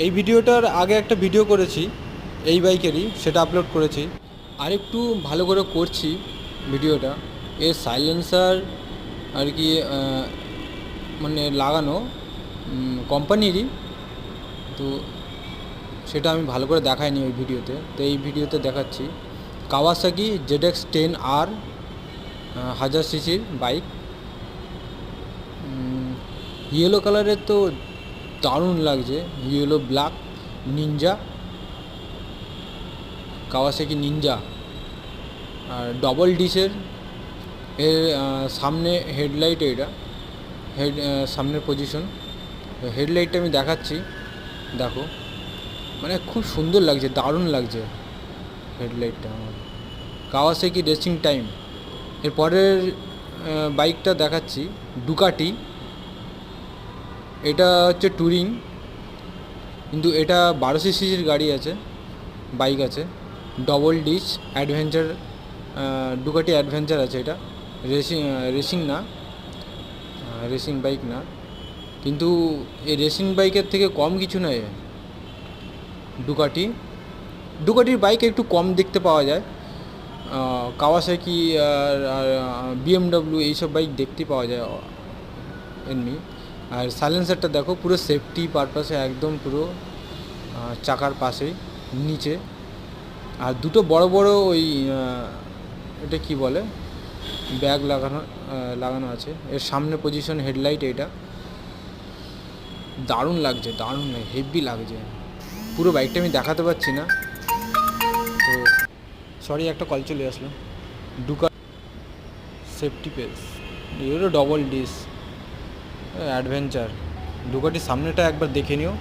এই ভিডিওটার আগে একটা ভিডিও করেছি এই বাইকেরই, সেটা আপলোড করেছি। আর একটু ভালো করে করছি ভিডিওটা। এর সাইলেন্সার আর কি মানে লাগানো কোম্পানিরই, তো সেটা আমি ভালো করে দেখাইনি ওই ভিডিওতে, তো এই ভিডিওতে দেখাচ্ছি। কাওয়াসাকি ZX-10R 1000 সিসির বাইক, ইয়েলো কালারের, তো দারুণ লাগছে। Yellow black Ninja, Kawasaki Ninja. আর ডবল ডিসের এর সামনে হেডলাইট, এটা সামনের পজিশন। হেডলাইটটা আমি দেখাচ্ছি, দেখো, মানে খুব সুন্দর লাগছে, দারুণ লাগছে হেডলাইটটা আমার। Kawasaki racing time. এর পরের বাইকটা দেখাচ্ছি, ডুকাটি। এটা হচ্ছে টুরিং, কিন্তু এটা 1200 সিসির গাড়ি আছে, বাইক আছে। Double disc adventure, Ducati adventure আছে এটা। রেসিং না, রেসিং বাইক না, কিন্তু এই রেসিং বাইকের থেকে কম কিছু নয়। ডুকাটির বাইক একটু কম দেখতে পাওয়া যায়। কাওয়াসাকি আর BMW এইসব বাইক দেখতে পাওয়া যায় এমনি। আর সাইলেন্সারটা দেখো, পুরো সেফটি পারপাসে একদম পুরো চাকার পাশেই নিচে। আর দুটো বড় বড় ওই এটা কি বলে, ব্যাগ লাগানো আছে। এর সামনে পজিশন হেডলাইট, এটা দারুণ লাগছে, দারুণ হেভি লাগছে। পুরো বাইকটা আমি দেখাতে পারছি না, তো সরি, একটা কল চলে আসলো। ডুকা সেফটি পেস, এগুলো ডবল ডিস অ্যাডভেঞ্চার। ডুকাটির সামনেটা একবার দেখে নিও।